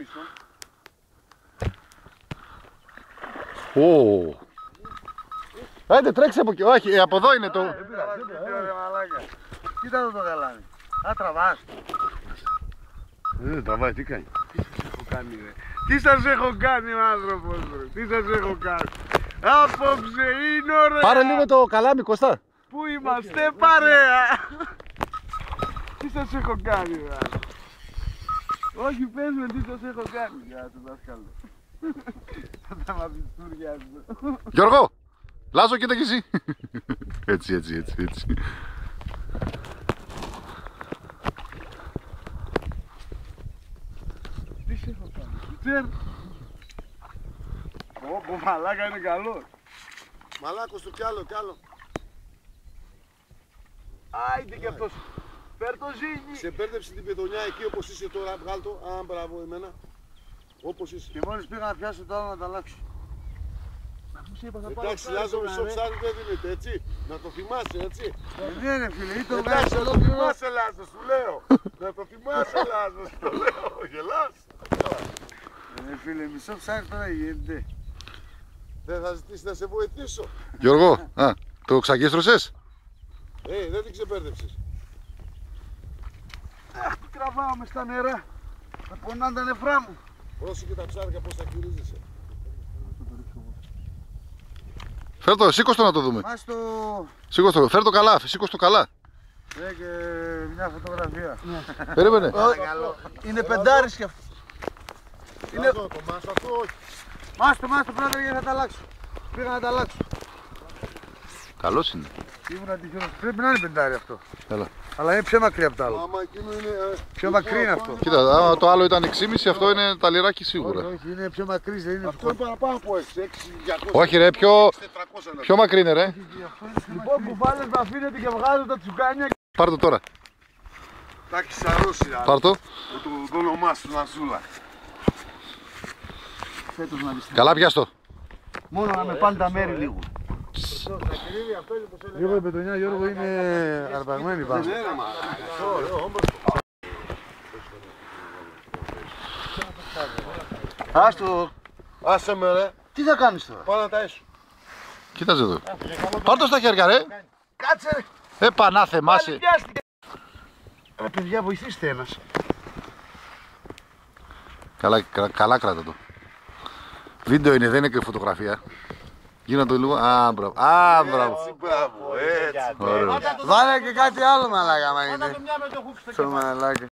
πίσω. Άντε τρέξε από εκεί. Όχι, από εδώ είναι το... Κοίτα εδώ το γαλάνι. Α, τραβάς. Δεν τραβάει, τι κάνει. Τι σας έχω κάνει ο άνθρωπος, τι σας έχω κάνει. Απόψε είναι ωραία. Πάρε λίγο το καλάμι, Κωστά. Πού είμαστε παρέα. Τι σας έχω κάνει, όχι, πες με τι σας έχω κάνει. Για το δάσκαλο. Θα τα μαθηστούριαζω. Γιώργο, Λάζο, κοίτα κι εσύ. Έτσι. Τι σε έχω κάνει, Τσέρ. Ω, μαλάκα είναι καλό. Μαλάκος του κι άλλο. Άιντε κι αυτός. Φέρ το ζύγι. Σε μπέρδεψε την παιδονιά εκεί όπως είσαι τώρα, βγάλ' το. Α, μπράβο εμένα. Όπως είσαι. Και μόλις πήγα να πιάσω το άλλο να τα αλλάξω. Εντάξει, Λάζο, μισό ψάρι δεν δίνεται, έτσι. Να το θυμάσαι, έτσι. Δεν είναι φίλε, ή το Εντάξει, να βγάζω. το θυμάσαι, Λάζο, σου λέω. Να το θυμάσαι, Λάζο, σου το λέω. Γελάς. Φίλε, μισό ψάρι τώρα γίνεται. Δεν θα ζητήσει να σε βοηθήσω. Γιώργο, το ξαγκίστρωσες. Δεν την ξεμπέρδεψες. Αχ, τι τραβάω μες στα νερά. Θα πονάνε τα νεφρά μου. Πρόσεχε τα ψάρια πώς θα κυρίζεσαι. Φέρ το, σήκω το να το δούμε. Μας το... Σήκω το, φέρ το καλά, σήκω το καλά. Και μια φωτογραφία. Περίμενε. Είναι πεντάρις κι αυτό. Είναι... Το μάσο αυτό όχι. Μάστο πρόεδρε, γιατί θα τα αλλάξω. Πήγα να τα αλλάξω. Καλός είναι. Ήμουν τυχερός. Πρέπει να είναι πεντάρι αυτό. Έλα. Αλλά είναι πιο μακρύ από το άλλο. Άμα εκείνο είναι... Πιο μακρύ είναι αυτό. Κοίτα, άμα το άλλο ήταν 6,5, αυτό είναι τα λιράκι σίγουρα. Όχι, είναι πιο μακρύ, δεν είναι Αυτό είναι παραπάνω από 6, 200. Όχι ρε, πιο μακρύ είναι ρε. Λοιπόν, κουφάλες με αφήνετε και βγάζω τα τσουκάνια. Πάρ' το τώρα. Τα έχεις σαρώσει, Πάρ' το. το όνομά σου, Ναζούλα. Φέτος να δεις. Καλά πιάστο. Μόνο να με πάνε τα μέρη λίγο. Λίγο η πετρονιά, Γιώργο, είναι αρπαγμένη πάνω. Άστο. Άσε με ρε. Τι θα κάνεις τώρα. Πάω να τα έσω. Κοίταζε εδώ. Πάρ' το στα χέρια ρε. Κάτσε ρε. Πανάθεμάσαι. Ρε παιδιά, βοηθήστε ένας. Καλά κράτα το. Βίντεο είναι, δεν είναι και φωτογραφία. Γίνα το λίγο. Α, μπράβο. Έτσι, μπράβο, έτσι. Ωραίο. Βάλε και κάτι άλλο μαλάκα, μα είναι. Το μαλάκα.